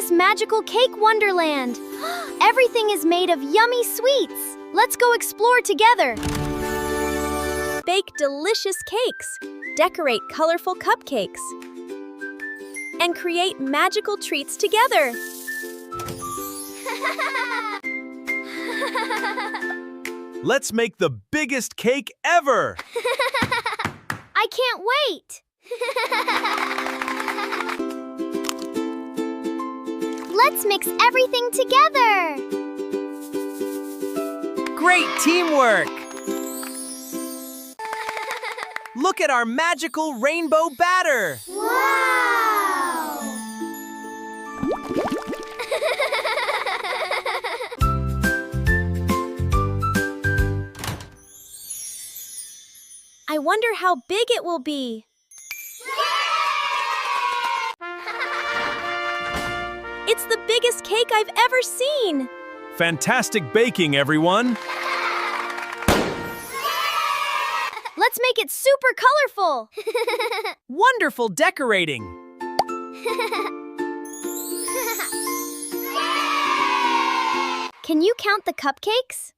this magical cake wonderland. Everything is made of yummy sweets. Let's go explore together. Bake delicious cakes. Decorate colorful cupcakes. And create magical treats together. Let's make the biggest cake ever! I can't wait! Let's mix everything together! Great teamwork! Look at our magical rainbow batter! Wow! I wonder how big it will be. It's the biggest cake I've ever seen. Fantastic baking, everyone! Let's make it super colorful. Wonderful decorating! Can you count the cupcakes?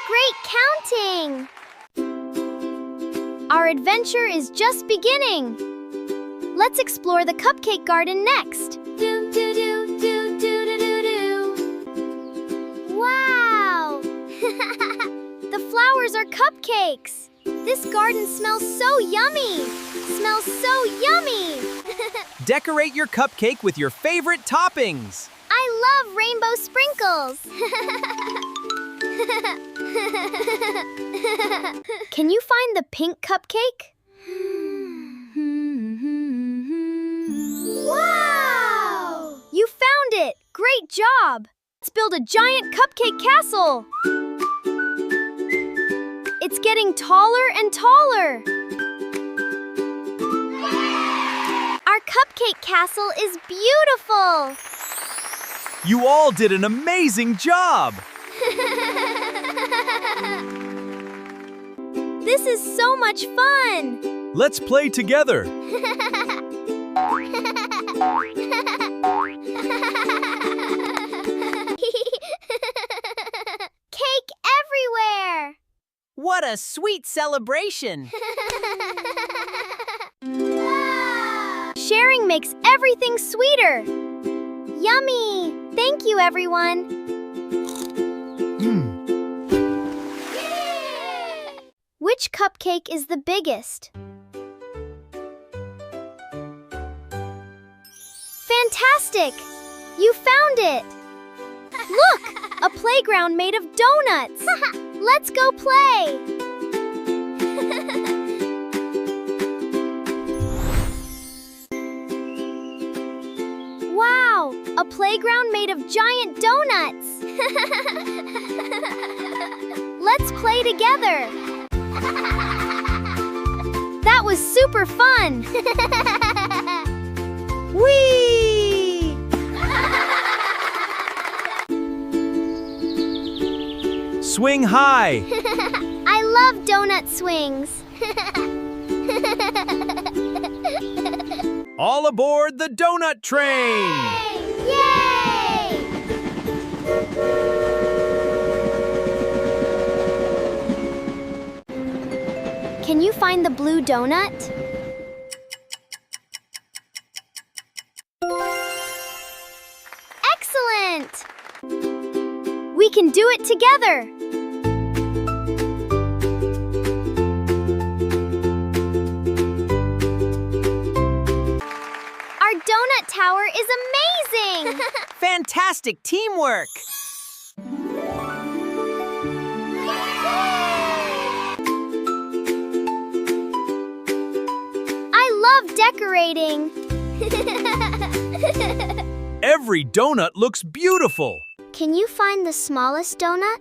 Great counting! Our adventure is just beginning. Let's explore the cupcake garden next. Wow! The flowers are cupcakes. This garden smells so yummy. Smells so yummy. Decorate your cupcake with your favorite toppings. I love rainbow sprinkles. Can you find the pink cupcake? Wow! You found it! Great job! Let's build a giant cupcake castle. It's getting taller and taller. Our cupcake castle is beautiful. You all did an amazing job! This is so much fun! Let's play together! Cake everywhere! What a sweet celebration! Sharing makes everything sweeter. Yummy! Thank you, everyone. Which cupcake is the biggest? Fantastic! You found it! Look! A playground made of donuts! Let's go play! Wow! A playground made of giant donuts! Let's play together! That was super fun! Whee! Swing high! I love donut swings! All aboard the donut train! Yay! Can you find the blue donut? Excellent! We can do it together! Our donut tower is amazing! Fantastic teamwork! I love decorating! Every donut looks beautiful! Can you find the smallest donut?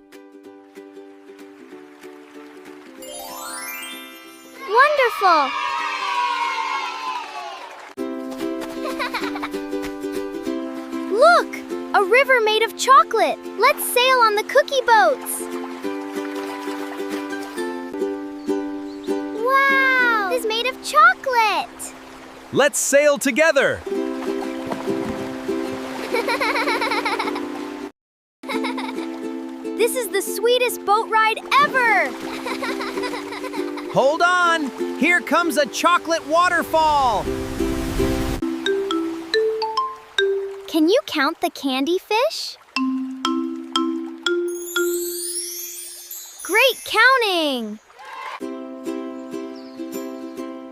Wonderful! Look! A river made of chocolate! Let's sail on the cookie boats! Wow! This is made chocolate! Let's sail together. This is the sweetest boat ride ever! Hold on! Here comes a chocolate waterfall! Can you count the candy fish? Great counting!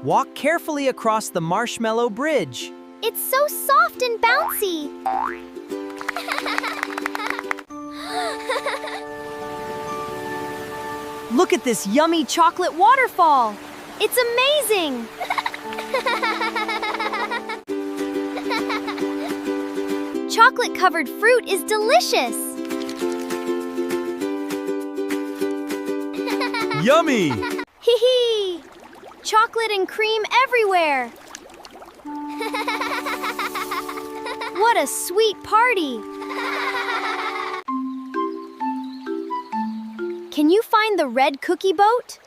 Walk carefully across the marshmallow bridge. It's so soft and bouncy! Look at this yummy chocolate waterfall! It's amazing! Chocolate-covered fruit is delicious! Yummy! Hee hee! Chocolate and cream everywhere! What a sweet party! Can you find the red cookie boat?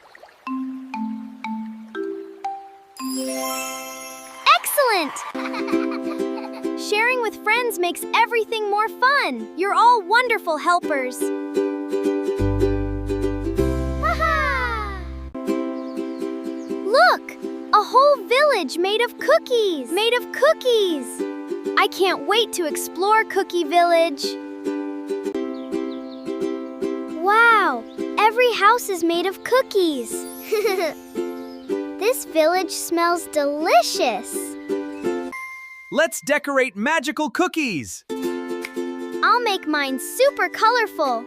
Excellent! Sharing with friends makes everything more fun. You're all wonderful helpers. Look! A whole village made of cookies! Made of cookies! I can't wait to explore Cookie Village. Wow! Every house is made of cookies. This village smells delicious. Let's decorate magical cookies. I'll make mine super colorful.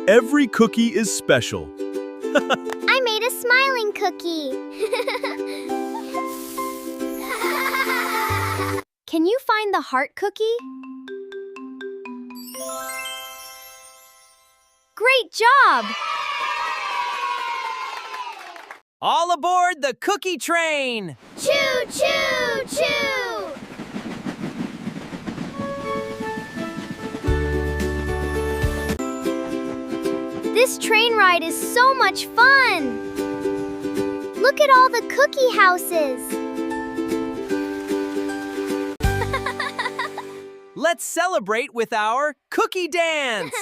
Every cookie is special. I made a smiling cookie. Can you find the heart cookie? Great job! All aboard the cookie train! Choo, choo, choo! This train ride is so much fun! Look at all the cookie houses! Let's celebrate with our cookie dance!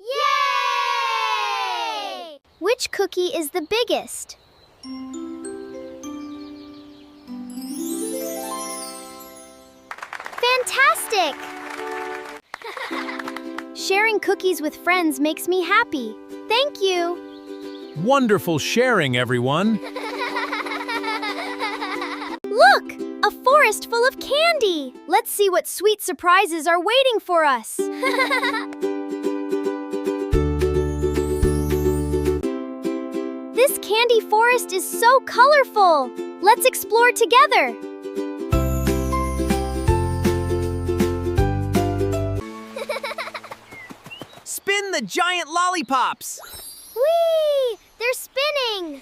Yay! Which cookie is the biggest? Fantastic! Sharing cookies with friends makes me happy. Thank you! Wonderful sharing, everyone. Look! A forest full of candy! Let's see what sweet surprises are waiting for us. This candy forest is so colorful! Let's explore together! Spin the giant lollipops! Whee! They're spinning!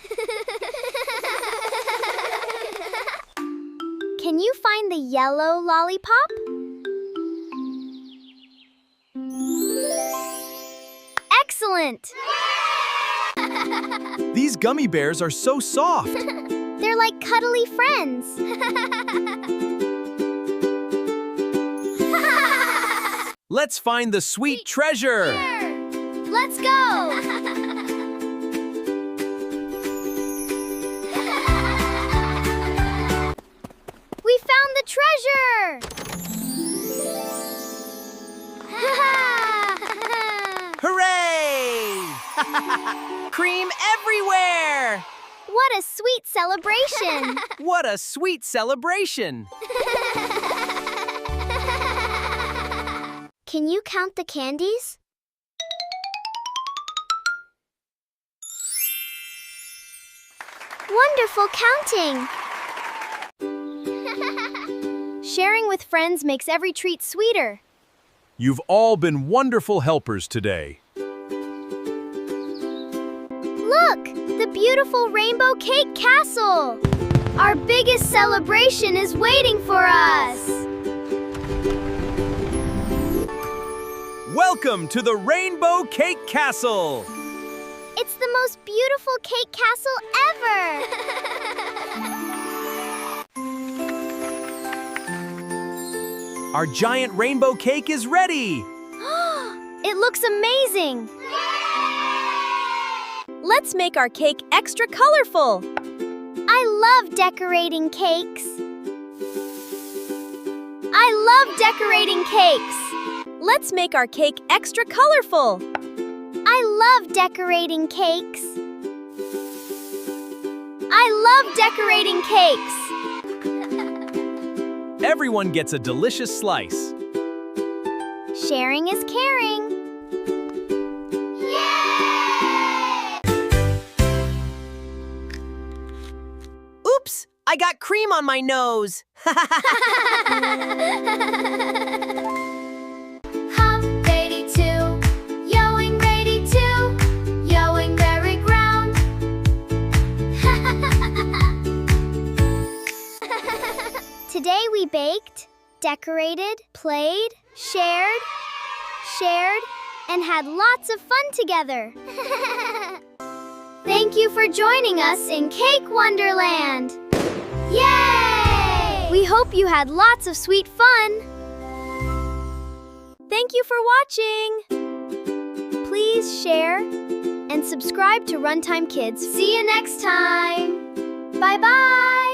Can you find the yellow lollipop? Excellent! These gummy bears are so soft. They're like cuddly friends. Let's find the sweet treasure. Let's go! We found the treasure! Hooray! Cream everywhere! What a sweet celebration! What a sweet celebration! Can you count the candies? Wonderful counting! Sharing with friends makes every treat sweeter. You've all been wonderful helpers today. Look! The beautiful rainbow cake castle! Our biggest celebration is waiting for us! Welcome to the Rainbow Cake Castle. It's the most beautiful cake castle ever! Our giant rainbow cake is ready! It looks amazing! Let's make our cake extra colorful. I love decorating cakes. I love decorating cakes. Let's make our cake extra colorful. I love decorating cakes. I love decorating cakes. Everyone gets a delicious slice. Sharing is caring. Oops, I got cream on my nose. Hop, ready to, yoing, ready to, yoing merry-ground. Today we baked, decorated, played, shared, and had lots of fun together. Thank you for joining us in Cake Wonderland. Yay! We hope you had lots of sweet fun. Thank you for watching. Please share and subscribe to RunTime Kids. See you next time. Bye-bye.